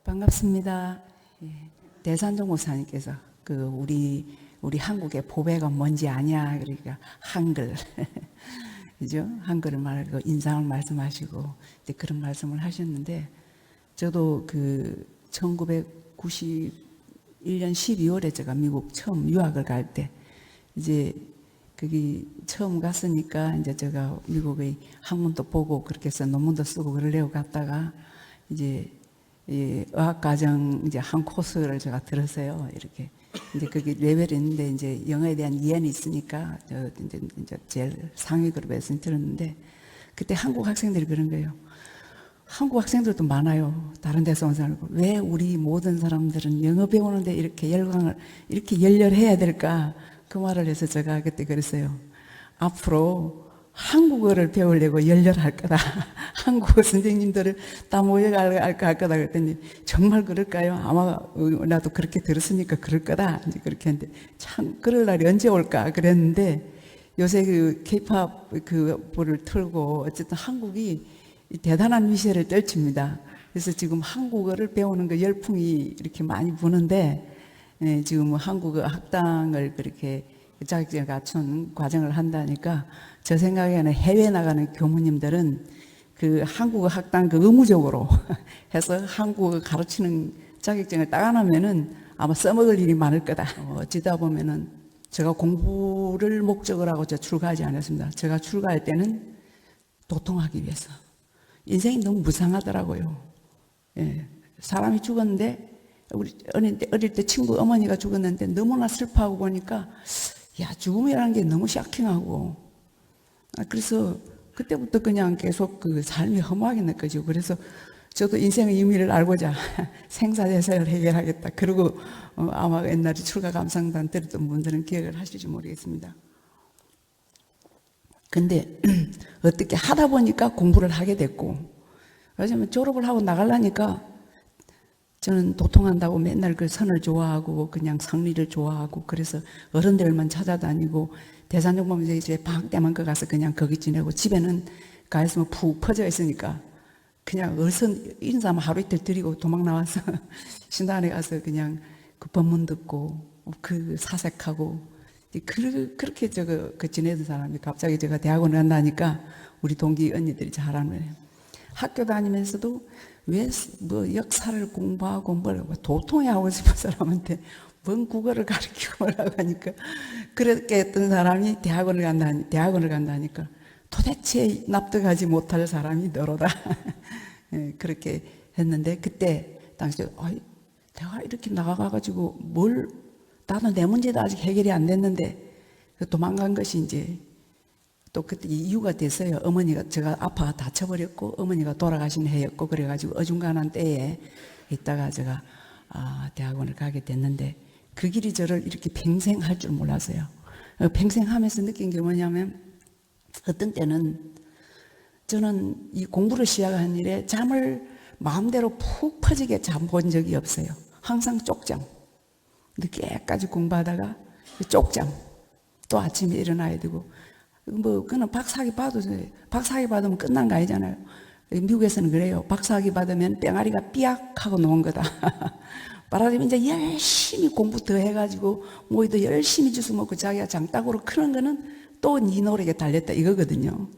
반갑습니다. 예, 대산종 목사님께서 우리 한국의 보배가 뭔지 아냐, 그러니까 한글 그죠? 한글을 말하고 인상을 말씀하시고 이제 그런 말씀을 하셨는데, 저도 1991년 12월에 제가 미국 처음 유학을 갈 때, 이제 거기 처음 갔으니까 이제 제가 미국의 학문도 보고 그렇게 해서 논문도 쓰고 그러려고 갔다가 이제 의학과정 이제 한 코스를 제가 들었어요. 이렇게 이제 그게 레벨이 있는데 이제 영어에 대한 이해는 있으니까 이제 제일 상위 그룹에서 들었는데, 그때 한국 학생들이 그런 거예요. 한국 학생들도 많아요. 다른 데서 온 사람들. 왜 우리 모든 사람들은 영어 배우는데 이렇게 열광을, 이렇게 열렬해야 될까? 그 말을 해서 제가 그때 그랬어요. 앞으로 한국어를 배우려고 열렬할 거다. 한국어 선생님들을 다 모여갈 거다. 그랬더니 정말 그럴까요? 아마 나도 그렇게 들었으니까 그럴 거다. 이제 그렇게 했는데, 참 그럴 날이 언제 올까 그랬는데, 요새 케이팝 불을 틀고 어쨌든 한국이 대단한 위세를 떨칩니다. 그래서 지금 한국어를 배우는 그 열풍이 이렇게 많이 부는데, 지금 한국어 학당을 그렇게 자격증을 갖춘 과정을 한다니까, 저 생각에는 해외 나가는 교무님들은 그 한국어 학당 의무적으로 해서 한국어 가르치는 자격증을 따가나면은 아마 써먹을 일이 많을 거다. 어찌다 보면은 제가 공부를 목적으로 하고 저 출가하지 않았습니다. 제가 출가할 때는 도통하기 위해서. 인생이 너무 무상하더라고요. 예. 사람이 죽었는데, 우리 어릴 때 친구 어머니가 죽었는데 너무나 슬퍼하고 보니까, 야, 죽음이라는 게 너무 샤킹하고, 그래서 그때부터 그냥 계속 삶이 허무하게 느껴지고, 그래서 저도 인생의 의미를 알고자 생사대사를 해결하겠다. 그리고 아마 옛날에 출가 감상단 들었던 분들은 기억을 하실지 모르겠습니다. 근데 어떻게 하다 보니까 공부를 하게 됐고, 왜냐면 졸업을 하고 나가려니까 저는 도통한다고 맨날 그 선을 좋아하고 그냥 성리를 좋아하고, 그래서 어른들만 찾아다니고 대산종 보면 이제 방학 때만 가서 그냥 거기 지내고, 집에는 가 있으면 푹 퍼져 있으니까 그냥 어선 인사만 하루 이틀 드리고 도망 나와서 신당에 가서 그냥 그 법문 듣고 사색하고, 그렇게 지내던 사람이 갑자기 제가 대학원을 간다니까 우리 동기 언니들이 잘하는 거예요. 학교 다니면서도 왜 역사를 공부하고 도통해 하고 싶은 사람한테 뭔 국어를 가르치고 뭐라고 하니까, 그렇게 했던 사람이 대학원을 간다니까 도대체 납득하지 못할 사람이 너로다. 그렇게 했는데, 그때 당시에 내가 이렇게 나가가지고 나도 내 문제도 아직 해결이 안 됐는데 도망간 것이 이제 또 그때 이유가 됐어요. 어머니가, 제가 아파가 다쳐버렸고 어머니가 돌아가신 해였고, 그래가지고 어중간한 때에 있다가 제가 대학원을 가게 됐는데, 그 길이 저를 이렇게 평생 할 줄 몰랐어요. 평생 하면서 느낀 게 뭐냐면, 어떤 때는 저는 이 공부를 시작한 일에 잠을 마음대로 푹 퍼지게 잠 본 적이 없어요. 항상 쪽잠. 늦게까지 공부하다가 쪽잠. 또 아침에 일어나야 되고, 그는 박사학위 받으면 끝난 거 아니잖아요. 미국에서는 그래요. 박사학위 받으면 뺑아리가 삐약하고 놓은 거다. 말하자면 이제 열심히 공부 더 해가지고 더 열심히 주스 먹고 자기가 장따구로 크는 거는 또 네 노력에 달렸다 이거거든요.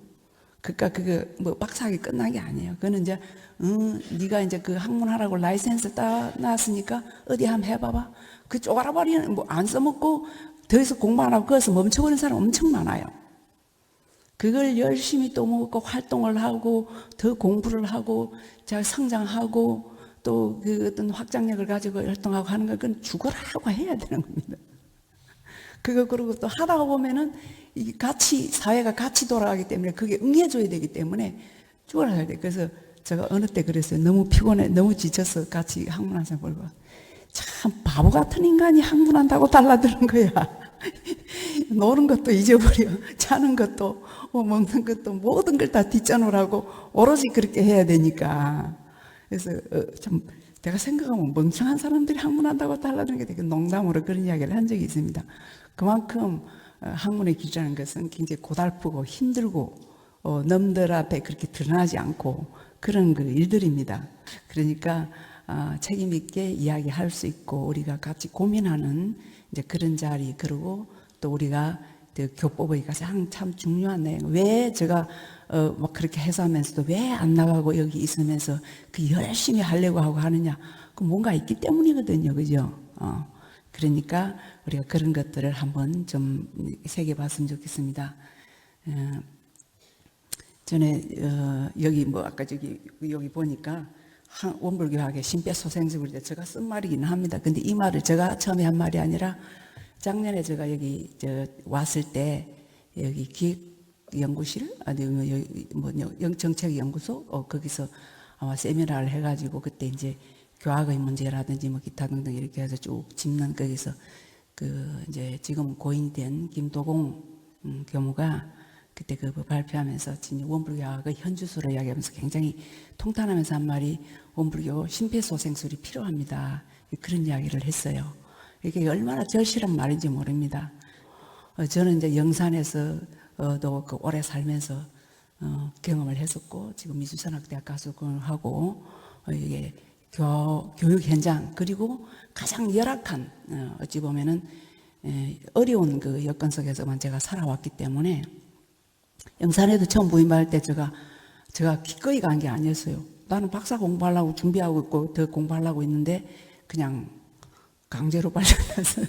그러니까 박사학위 끝난 게 아니에요. 그거는 이제 네가 이제 학문하라고 라이센스 따놨으니까 어디 한번 해봐봐. 쪼가라버리는 안 써먹고 더 이상 공부 안 하고 거기서 멈춰버리는 사람 엄청 많아요. 그걸 열심히 또 먹고 활동을 하고 더 공부를 하고 잘 성장하고 또 어떤 확장력을 가지고 활동하고 하는 건 그건 죽어라고 해야 되는 겁니다. 그리고 또 하다가 보면은 사회가 같이 돌아가기 때문에 그게 응해줘야 되기 때문에 죽어라 해야 돼. 그래서 제가 어느 때 그랬어요. 너무 피곤해, 너무 지쳐서 같이 학문한 사람 보고, 참 바보 같은 인간이 학문한다고 달라드는 거야. 노는 것도 잊어버려, 자는 것도 먹는 것도 모든 걸 다 뒷전으로 오로지 그렇게 해야 되니까. 그래서 참 내가 생각하면 멍청한 사람들이 학문한다고 달라드는 게 되게 농담으로 그런 이야기를 한 적이 있습니다. 그만큼 학문의 길이라는 것은 굉장히 고달프고 힘들고 남들 앞에 그렇게 드러나지 않고 그런 일들입니다. 그러니까 책임 있게 이야기할 수 있고 우리가 같이 고민하는 이제 그런 자리, 그리고 또 우리가 그 교법의 가장 참 중요한 내용, 왜 제가 막 그렇게 해서하면서도 왜 안 나가고 여기 있으면서 그 열심히 하려고 하고 하느냐, 그 뭔가 있기 때문이거든요, 그죠? 그러니까 우리가 그런 것들을 한번 좀 새겨봤으면 좋겠습니다. 전에 여기 뭐 아까 여기 보니까 원불교학의 심폐소생술 때 제가 쓴 말이긴 합니다. 근데 이 말을 제가 처음에 한 말이 아니라 작년에 제가 여기 왔을 때 여기 기획연구실 아니 뭐 정책연구소 거기서 아마 세미나를 해가지고 그때 이제 교학의 문제라든지 뭐 기타 등등 이렇게 해서 쭉 짚는 거기서 그 이제 지금 고인된 김도공 교무가 그때 그 발표하면서 원불교학의 현주소를 이야기하면서 굉장히 통탄하면서 한 말이 원불교 심폐소생술이 필요합니다. 그런 이야기를 했어요. 이게 얼마나 절실한 말인지 모릅니다. 저는 이제 영산에서 또 그 오래 살면서 경험을 했었고 지금 미술산학대학 가수를 하고 이게 교육 현장 그리고 가장 열악한 어찌 보면은 어려운 그 여건 속에서만 제가 살아왔기 때문에 영산에도 처음 부임할 때 제가 기꺼이 간 게 아니었어요. 나는 박사 공부하려고 준비하고 있고 더 공부하려고 있는데 그냥 강제로 발령나서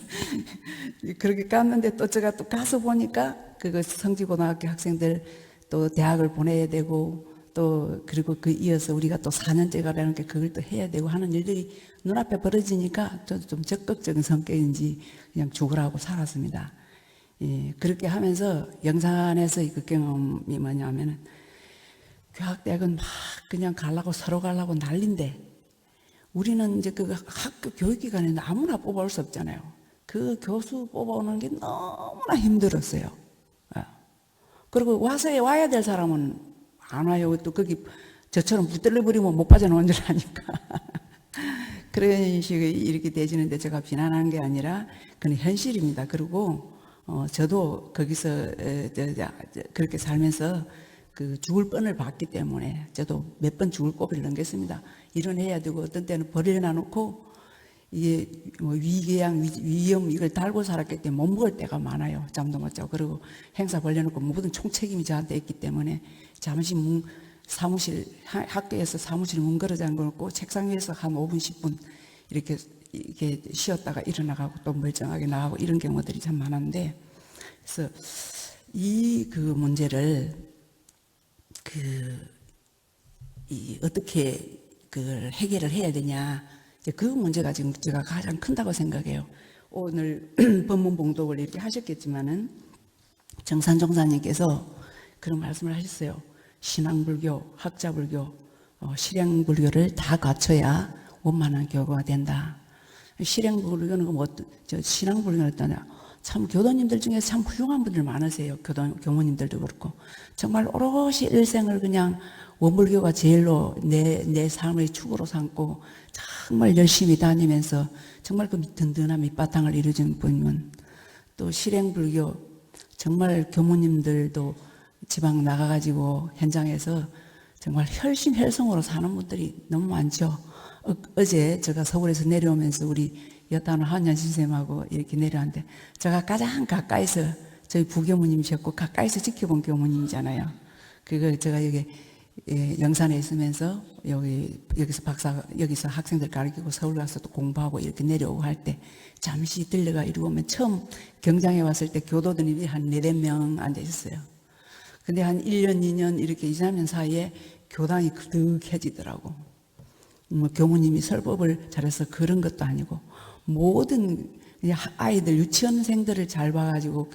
그렇게 갔는데 또 제가 또 가서 보니까 그 성지고등학교 학생들 또 대학을 보내야 되고 또 그리고 그 이어서 우리가 또 4년째 가라는 게 그걸 또 해야 되고 하는 일들이 눈앞에 벌어지니까 저도 좀 적극적인 성격인지 그냥 죽으라고 살았습니다. 예, 그렇게 하면서 영산에서 그 경험이 뭐냐면은 교학대학은 막 그냥 가려고 서로 가려고 난린데 우리는 이제 그 학교 교육기관에 아무나 뽑아올 수 없잖아요. 그 교수 뽑아오는 게 너무나 힘들었어요. 그리고 와야 될 사람은 안 와요. 또 거기 저처럼 붙들려 버리면 못 빠져나온 줄 아니까. 그런 식의 이렇게 되지는데 제가 비난하는 게 아니라 그건 현실입니다. 그리고 저도 거기서 그렇게 살면서 그 죽을 뻔을 봤기 때문에 저도 몇 번 죽을 고비를 넘겼습니다. 일은 해야 되고 어떤 때는 버려놔 놓고 이게 뭐 위궤양, 위염 이걸 달고 살았기 때문에 못 먹을 때가 많아요. 잠도 못 자고. 그리고 행사 벌려놓고 모든 총책임이 저한테 있기 때문에 잠시 사무실, 학교에서 사무실 문 걸어 잠궈놓고 책상 위에서 한 5분, 10분 이렇게 쉬었다가 일어나가고 또 멀쩡하게 나가고 이런 경우들이 참 많았는데, 그래서 그 문제를 어떻게 그걸 해결을 해야 되냐, 그 문제가 지금 제가 가장 큰다고 생각해요. 오늘 법문 봉독을 이렇게 하셨겠지만은 정산종사님께서 그런 말씀을 하셨어요. 신앙불교, 학자불교, 실행불교를 다 갖춰야 원만한 교구가 된다. 실행불교는 신앙불교는 어떠냐? 참 교도님들 중에 참 훌륭한 분들 많으세요. 교모님들도 그렇고 정말 오롯이 일생을 그냥 원불교가 제일로 내 삶의 축으로 삼고 정말 열심히 다니면서 정말 그 든든한 밑바탕을 이루어진 분이면, 또 실행불교 정말 교모님들도 지방 나가가지고 현장에서 정말 혈심혈성으로 사는 분들이 너무 많죠. 어제 제가 서울에서 내려오면서 우리 여타는 한현 선생님하고 이렇게 내려왔는데 제가 가장 가까이서 저희 부교무님이셨고 가까이서 지켜본 교무님이잖아요. 그거 제가 여기 영산에 있으면서 여기서 학생들 가르치고 서울 가서 또 공부하고 이렇게 내려오고 할 때 잠시 들려가 이러고 오면 처음 경장에 왔을 때 교도들이 한 4-5명 앉아 있었어요. 근데 한 1년, 2년 이렇게 2, 3년 사이에 교당이 그득해지더라고. 뭐 교무님이 설법을 잘해서 그런 것도 아니고 모든 아이들, 유치원생들을 잘 봐가지고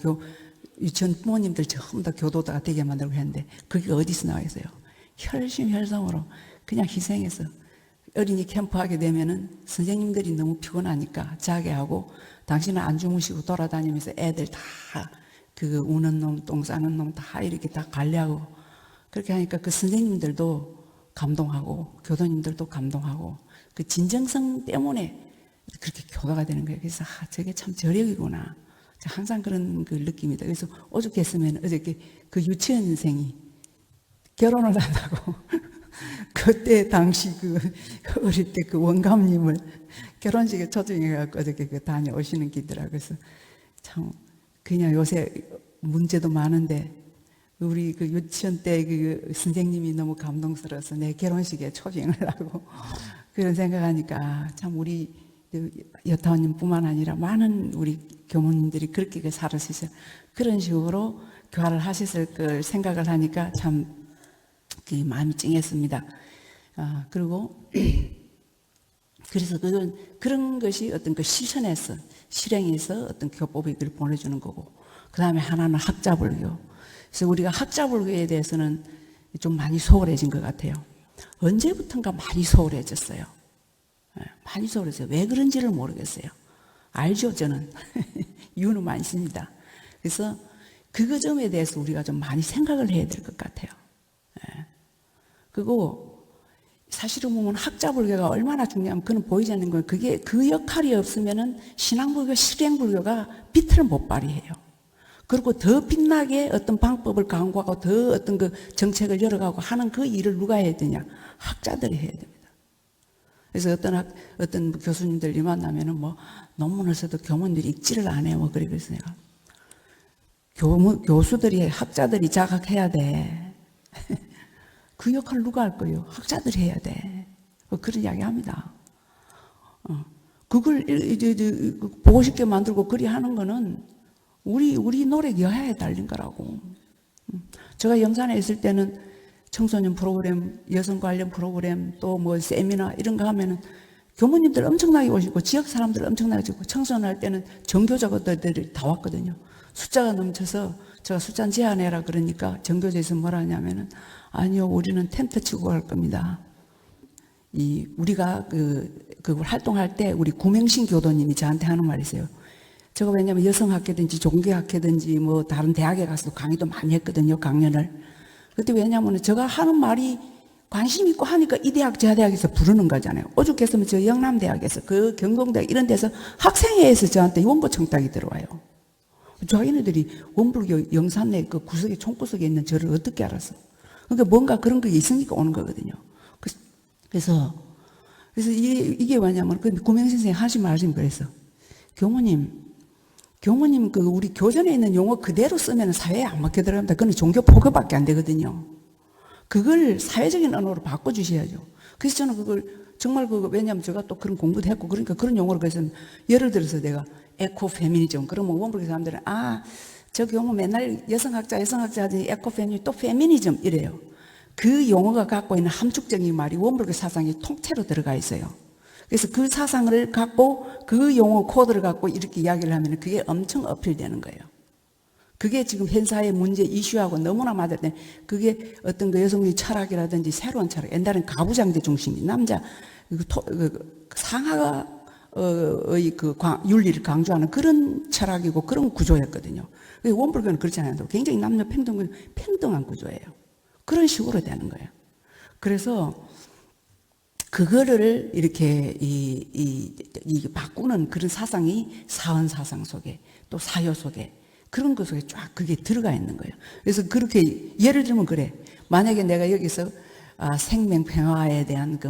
유치원 부모님들 전부 다 교도가 되게 만들고 했는데 그게 어디서 나와있어요? 혈심혈성으로 그냥 희생해서 어린이 캠프 하게 되면은 선생님들이 너무 피곤하니까 자게 하고 당신은 안 주무시고 돌아다니면서 애들 다 그 우는 놈, 똥 싸는 놈 다 이렇게 다 관리하고 그렇게 하니까 그 선생님들도 감동하고 교도님들도 감동하고 그 진정성 때문에 그렇게 교도가 되는 거예요. 그래서 저게 참 저력이구나. 항상 그런 그 느낌이다. 그래서 오죽했으면 어저께 그 유치원생이 결혼을 한다고 그때 당시 어릴 때 그 원감님을 결혼식에 초청해갖고 어저께 다녀오시는 기더라. 그래서 참, 그냥 요새 문제도 많은데, 우리 유치원 때 선생님이 너무 감동스러워서 내 결혼식에 초청을 하고, 그런 생각하니까 참 우리 여타원님뿐만 아니라 많은 우리 교모님들이 그렇게 살으셨어요. 그런 식으로 교화를 하셨을 걸 생각을 하니까 참 마음이 찡했습니다. 그리고 그래서 그런 것이 어떤 실천에서, 실행에서 어떤 교법을 보내주는 거고, 그 다음에 하나는 학자불교. 그래서 우리가 학자불교에 대해서는 좀 많이 소홀해진 것 같아요. 언제부턴가 많이 소홀해졌어요. 많이 소홀해졌어요. 왜 그런지를 모르겠어요. 알죠, 저는. 이유는 많습니다. 그래서 그 점에 대해서 우리가 좀 많이 생각을 해야 될 것 같아요. 그리고 사실은 보면 학자불교가 얼마나 중요하면 그건 보이지 않는 거예요. 그게 그 역할이 없으면은 신앙불교, 실행불교가 빛을 못 발휘해요. 그리고 더 빛나게 어떤 방법을 강구하고 더 어떤 정책을 열어가고 하는 그 일을 누가 해야 되냐? 학자들이 해야 됩니다. 그래서 어떤 교수님들이 만나면은 논문을 써도 교문들이 읽지를 안 해요. 그래서 내가 교수들이, 학자들이 자각해야 돼. 그 역할을 누가 할 거예요? 학자들이 해야 돼. 그런 이야기 합니다. 그걸 보고 싶게 만들고 그리 하는 거는 우리 노력 여하에 달린 거라고. 제가 영산에 있을 때는 청소년 프로그램, 여성 관련 프로그램, 또 세미나 이런 거 하면은 교무님들 엄청나게 오시고 지역 사람들 엄청나게 오시고 청소년 할 때는 정교자들이 다 왔거든요. 숫자가 넘쳐서 제가 숫자 제한해라 그러니까 정교제에서 뭐라 하냐면은 아니요, 우리는 텐트 치고 갈 겁니다. 우리가 활동할 때 우리 구명신 교도님이 저한테 하는 말이 있어요. 제가 왜냐면 여성학회든지 종교학회든지 다른 대학에 가서 강의도 많이 했거든요, 강연을. 그때 왜냐면 제가 하는 말이 관심 있고 하니까 이 대학 저 대학에서 부르는 거잖아요. 오죽했으면 저 영남대학에서 경동대학 이런 데서 학생회에서 저한테 원고 청탁이 들어와요. 자기네들이 원불교 영산내 구석에 총구석에 있는 저를 어떻게 알았어? 그러니까 뭔가 그런 게 있으니까 오는 거거든요. 그래서 이게 뭐냐면 구명 선생님 하신 말씀이 그랬어. 교모님 우리 교전에 있는 용어 그대로 쓰면 사회에 안 맞게 들어갑니다. 그건 종교 포교밖에 안 되거든요. 그걸 사회적인 언어로 바꿔주셔야죠. 그래서 저는 정말 왜냐면 제가 또 그런 공부도 했고 그러니까 그런 용어를 그래서 예를 들어서 내가 에코 페미니즘 그러면 원불교 사람들은 저 경우 맨날 여성학자 하더니 에코 페미니즘 또 페미니즘 이래요. 그 용어가 갖고 있는 함축적인 말이 원불교 사상이 통째로 들어가 있어요. 그래서 그 사상을 갖고 그 용어 코드를 갖고 이렇게 이야기를 하면 그게 엄청 어필되는 거예요. 그게 지금 현사의 문제 이슈하고 너무나 맞을 때 그게 어떤 여성의 철학이라든지 새로운 철학, 옛날엔 가부장제 중심이 남자 상하의 윤리를 강조하는 그런 철학이고 그런 구조였거든요. 원불교는 그렇지 않아요. 굉장히 남녀 평등한 구조예요. 그런 식으로 되는 거예요. 그래서 그거를 이렇게 바꾸는 그런 사상이 사원 사상 속에 또 사요 속에 그런 것 속에 쫙 그게 들어가 있는 거예요. 그래서 그렇게 예를 들면 그래. 만약에 내가 여기서 생명평화에 대한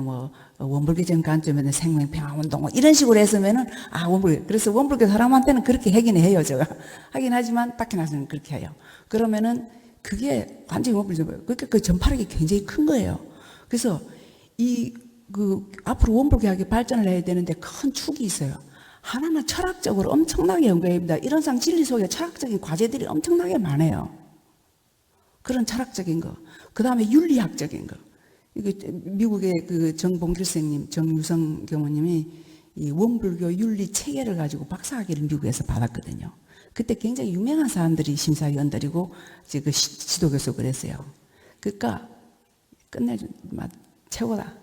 원불교적 관점에는 생명평화운동 이런 식으로 했으면은 원불교. 그래서 원불교 사람한테는 그렇게 하긴 해요. 제가 하긴 하지만 딱히 나서는 그렇게 해요. 그러면은 그게 완전히 원불교. 그러니까 그 전파력이 굉장히 큰 거예요. 그래서 앞으로 원불교학이 발전을 해야 되는데 큰 축이 있어요. 하나는 철학적으로 엄청나게 연구해야 이런 상 진리 속에 철학적인 과제들이 엄청나게 많아요. 그런 철학적인 거. 그 다음에 윤리학적인 거. 미국의 정봉길 선생님, 정유성 교모님이 이 원불교 윤리 체계를 가지고 박사학위를 미국에서 받았거든요. 그때 굉장히 유명한 사람들이 심사위원들이고 지도교수 그랬어요. 그러니까 끝내준 맛 최고다.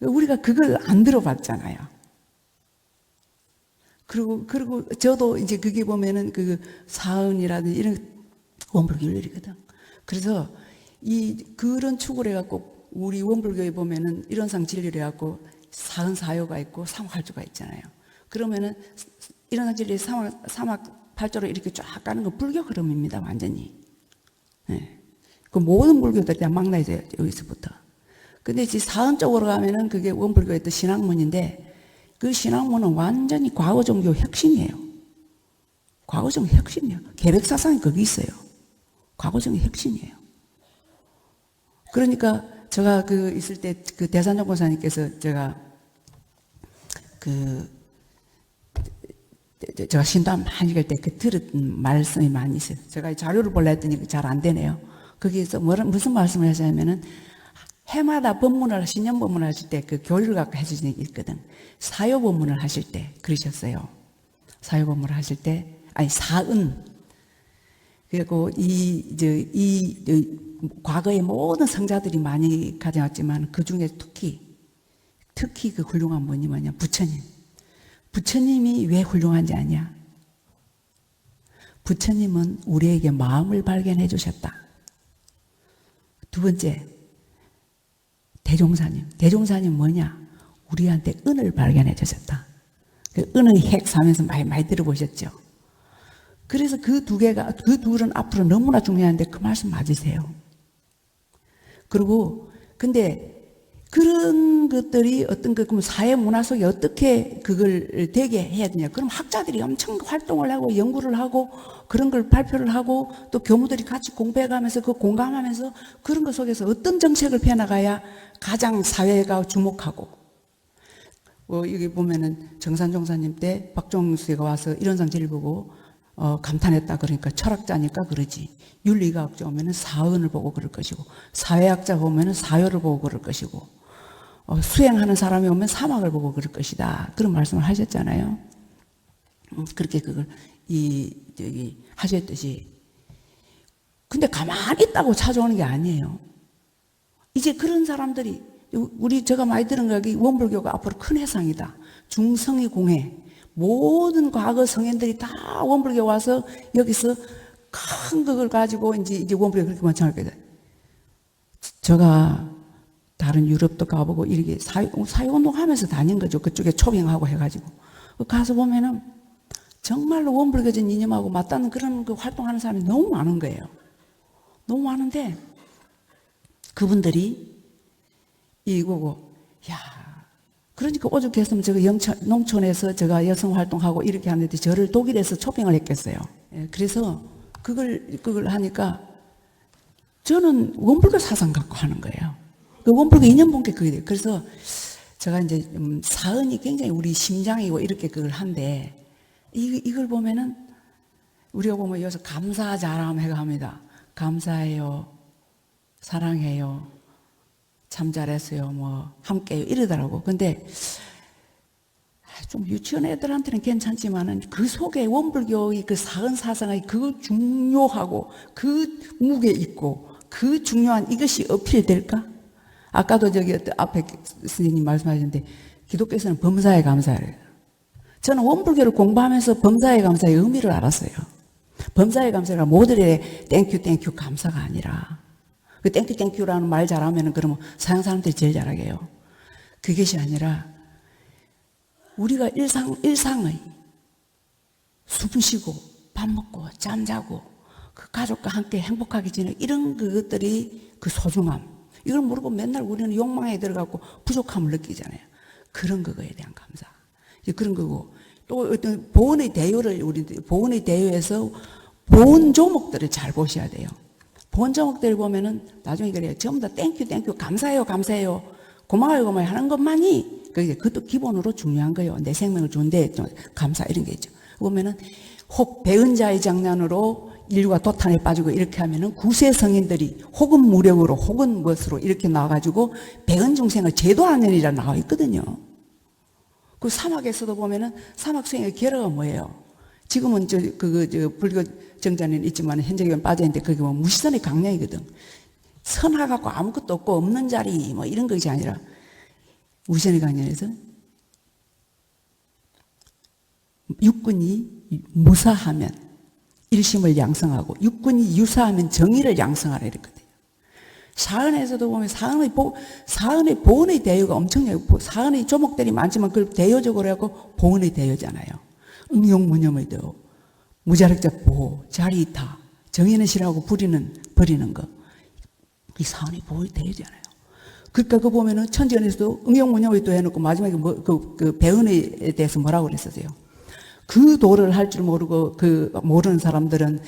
우리가 그걸 안 들어봤잖아요. 그리고 저도 이제 그게 보면은 사은이라든지 이런 원불교 윤리거든. 그래서 그런 축을 해갖고 우리 원불교에 보면은 일원상 진리를 해갖고 사은 사요가 있고 삼학팔조가 있잖아요. 그러면은 일원상 진리 삼학팔조로 이렇게 쫙 가는 건 불교 흐름입니다. 완전히. 네. 그 모든 불교들이 다 망라야 돼요, 여기서부터. 근데 이제 사은 쪽으로 가면은 그게 원불교의 또 신학문인데, 그 신학문은 완전히 과거 종교 혁신이에요. 과거 종교 혁신이에요. 계백사상이 거기 있어요. 과거 종교 혁신이에요. 그러니까 제가 그 있을 때 그 대산정 권사님께서 제가 제가 신도한 많이 갈 때 그 들은 말씀이 많이 있어요. 제가 자료를 보려 했더니 잘 안 되네요. 거기에서 무슨 말씀을 하시냐면은 해마다 법문을, 신년 법문을 하실 때 그 교리를 갖고 해주시는 게 있거든. 사요 법문을 하실 때 그러셨어요. 사요 법문을 하실 때, 아니, 사은. 그리고 과거의 모든 성자들이 많이 가져왔지만 그 중에 특히 그 훌륭한 분이 뭐냐, 부처님. 부처님이 왜 훌륭한지 아냐? 부처님은 우리에게 마음을 발견해 주셨다. 두 번째, 대종사님. 대종사님 뭐냐? 우리한테 은을 발견해 주셨다. 그 은의 핵 사면서 많이 들어보셨죠? 그래서 그 둘은 앞으로 너무나 중요한데 그 말씀 맞으세요. 그리고, 근데 그런 것들이 그럼 사회 문화 속에 어떻게 그걸 되게 해야 되냐. 그럼 학자들이 엄청 활동을 하고 연구를 하고 그런 걸 발표를 하고 또 교무들이 같이 공부해 가면서 그 공감하면서 그런 것 속에서 어떤 정책을 펴나가야 가장 사회가 주목하고. 여기 보면은 정산종사님 때 박종수가 와서 이론상 제일 보고 감탄했다. 그러니까 철학자니까 그러지. 윤리과학자 오면은 사은을 보고 그럴 것이고, 사회학자 오면은 사요를 보고 그럴 것이고, 수행하는 사람이 오면 사막을 보고 그럴 것이다. 그런 말씀을 하셨잖아요. 그렇게 그걸 하셨듯이. 근데 가만히 있다고 찾아오는 게 아니에요. 이제 그런 사람들이 제가 많이 들은 거기 원불교가 앞으로 큰 해상이다. 중성이 공해. 모든 과거 성인들이 다 원불교 와서 여기서 큰 그걸 가지고 이제 원불교 그렇게 만창할 거다. 제가 다른 유럽도 가보고 이렇게 사회운동 하면서 다닌 거죠. 그쪽에 초빙하고 해가지고. 가서 보면은 정말로 원불교적 이념하고 맞닿는 그런 그 활동하는 사람이 너무 많은 거예요. 너무 많은데 그분들이 이거고, 야, 그러니까 오죽했으면 제가 농촌에서 제가 여성활동하고 이렇게 하는데 저를 독일에서 초빙을 했겠어요. 그래서 그걸 하니까 저는 원불교 사상 갖고 하는 거예요. 그 원불교 이념 본 게 그게 돼요. 그래서 제가 이제 사은이 굉장히 우리 심장이고 이렇게 그걸 한데 이걸 보면은 우리가 보면 여기서 감사 자람 해가 합니다. 감사해요. 사랑해요. 참 잘했어요. 뭐 함께요. 이러더라고. 근데 좀 유치원 애들한테는 괜찮지만은 그 속에 원불교의 그 사은 사상의 그 중요하고 그 무게 있고 그 중요한 이것이 어필될까? 아까도 저기 앞에 선생님 말씀하셨는데 기독교에서는 범사에 감사해요. 저는 원불교를 공부하면서 범사에 감사의 의미를 알았어요. 범사에 감사가 모두의 땡큐 감사가 아니라 그 땡큐라는 말 잘하면은 그러면 서양 사람들이 제일 잘하게 해요. 그것이 아니라 우리가 일상의 숨 쉬고 밥 먹고 잠자고 그 가족과 함께 행복하게 지내는 이런 그것들이 그 소중함. 이걸 모르고 맨날 우리는 욕망에 들어가고 부족함을 느끼잖아요. 그런 그거에 대한 감사. 이제 그런 거고 또 어떤 보온의 대요를 우리 보온의 대요에서 보온 조목들을 잘 보셔야 돼요. 보온 조목들을 보면은 나중에 그래요. 전부 다 땡큐 감사해요 고마워요 하는 것만이 그것도 기본으로 중요한 거예요. 내 생명을 준데 감사 이런 게 있죠. 보면은 혹 배은 자의 장난으로 인류가 도탄에 빠지고 이렇게 하면은 구세 성인들이 혹은 무력으로 혹은 무엇으로 이렇게 나와가지고 배은 중생을 제도하느니라 나와 있거든요. 그 사막에서도 보면은 사막 수행의 결과가 뭐예요? 지금은 불교 정자는 있지만 현재는 빠져있는데 그게 뭐 무시선의 강령이거든. 선하갖고 아무것도 없고 없는 자리 뭐 이런 것이 아니라 무시선의 강령에서 육군이 무사하면 일심을 양성하고 육군이 유사하면 정의를 양성하라 이랬거든요. 사은에서도 보면 사은의 보온의 대요가 엄청나요. 사은의 조목들이 많지만 그걸 대요적으로 하고 보온의 대요잖아요. 응용무념의 대요, 무자력적 보호, 자리이타, 정의는 싫어하고 버리는 거. 이 사안이 보호되어야 되잖아요. 그러니까 그 보면은 천지연에서도 응용문형의 도 해놓고 마지막에 그 배은에 대해서 뭐라고 그랬었어요. 그 도를 할 줄 모르고 모르는 사람들은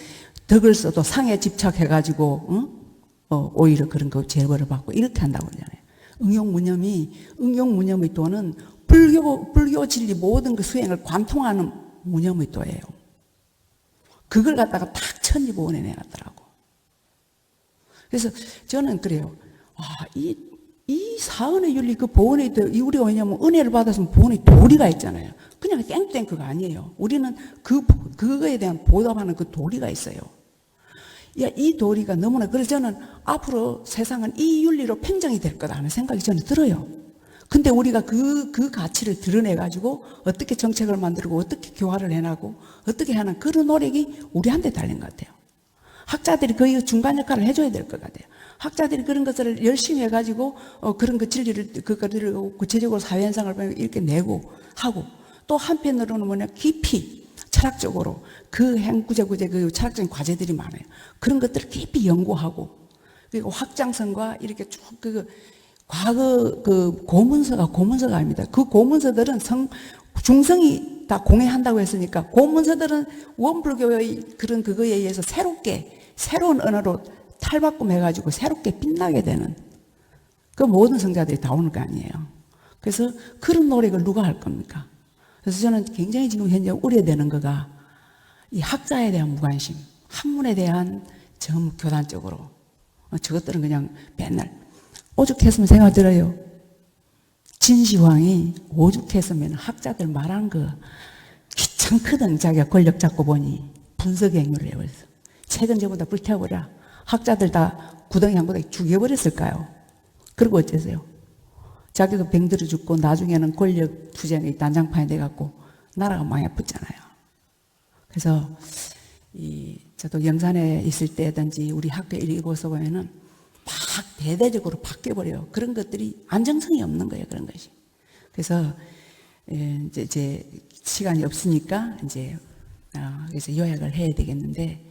덕을 써도 상에 집착해가지고 오히려 그런 거 제벌을 받고 이렇게 한다고 그러잖아요. 응용무념의 도는 불교 진리 모든 그 수행을 관통하는 무념의 도예요. 그걸 갖다가 탁 천지보원에 내놨더라고. 그래서 저는 그래요. 이 사은의 윤리, 그 보원의 도, 우리가 왜냐면 은혜를 받았으면 보원의 도리가 있잖아요. 그냥 땡땡그가 아니에요. 우리는 그거에 대한 보답하는 그 도리가 있어요. 이 도리가 너무나, 그래서 저는 앞으로 세상은 이 윤리로 팽정이 될 거다 하는 생각이 저는 들어요. 근데 우리가 그 가치를 드러내가지고 어떻게 정책을 만들고 어떻게 교화를 해나고 어떻게 하는 그런 노력이 우리한테 달린 것 같아요. 학자들이 그 중간 역할을 해줘야 될 것 같아요. 학자들이 그런 것을 열심히 해가지고 그런 그 진리를 그거를 구체적으로 사회 현상을 이렇게 내고 하고 또 한편으로는 뭐냐 깊이 철학적으로 그 행구제 그 철학적인 과제들이 많아요. 그런 것들을 깊이 연구하고 그리고 확장성과 이렇게 쭉 과거 그 고문서가 아닙니다. 그 고문서들은 중성이 다 공해한다고 했으니까 고문서들은 원불교의 그런 그거에 의해서 새로운 언어로 탈바꿈해가지고 새롭게 빛나게 되는 그 모든 성자들이 다 오는 거 아니에요. 그래서 그런 노력을 누가 할 겁니까? 그래서 저는 굉장히 지금 현재 우려되는 거가 이 학자에 대한 무관심, 학문에 대한 전 교단적으로 저것들은 그냥 맨날 오죽했으면 생각 들어요. 진시황이 오죽했으면 학자들 말한 거 귀참 크던 자기가 권력 잡고 보니 분석행위를 해버렸어. 책은 저보다 불태워버려. 학자들 다 구덩이 한 구덩이 죽여버렸을까요? 그리고 어째서요? 자기도 병들어 죽고 나중에는 권력 투쟁의 난장판이 돼갖고 나라가 망해붙잖아요. 그래서 저도 영산에 있을 때든지 우리 학교 일기고서 보면은 막 대대적으로 바뀌어버려요. 그런 것들이 안정성이 없는 거예요. 그런 것이. 그래서 이제 시간이 없으니까 그래서 요약을 해야 되겠는데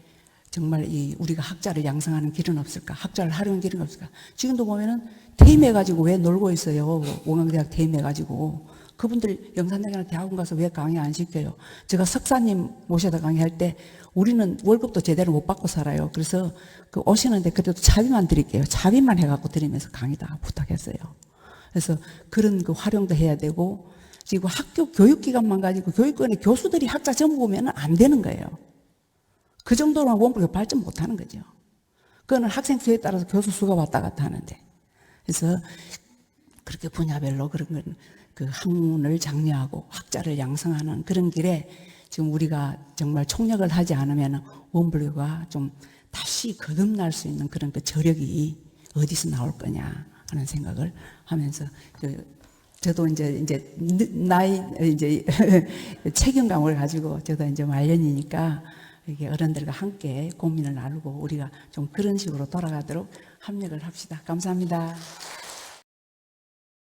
정말 우리가 학자를 양성하는 길은 없을까? 학자를 하려는 길은 없을까? 지금도 보면은 퇴임해가지고 왜 놀고 있어요? 원광대학 퇴임해가지고. 그분들 영산대학이나 대학원 가서 왜 강의 안 시켜요? 제가 석사님 모셔다 강의할 때 우리는 월급도 제대로 못 받고 살아요. 그래서 오시는데 그래도 차비만 드릴게요. 차비만 해갖고 드리면서 강의 다 부탁했어요. 그래서 그런 그 활용도 해야 되고 지금 학교 교육기관만 가지고 교육권의 교수들이 학자 전부 보면 안 되는 거예요. 그 정도로는 원불교 발전 못하는 거죠. 그거는 학생 수에 따라서 교수 수가 왔다 갔다 하는데. 그래서 그렇게 분야별로 그런 그 학문을 장려하고 학자를 양성하는 그런 길에 지금 우리가 정말 총력을 하지 않으면 원불교가 좀 다시 거듭날 수 있는 그런 그 저력이 어디서 나올 거냐 하는 생각을 하면서 저도 이제 책임감을 가지고 저도 이제 말년이니까 이게 어른들과 함께 고민을 나누고 우리가 좀 그런 식으로 돌아가도록 합력을 합시다. 감사합니다.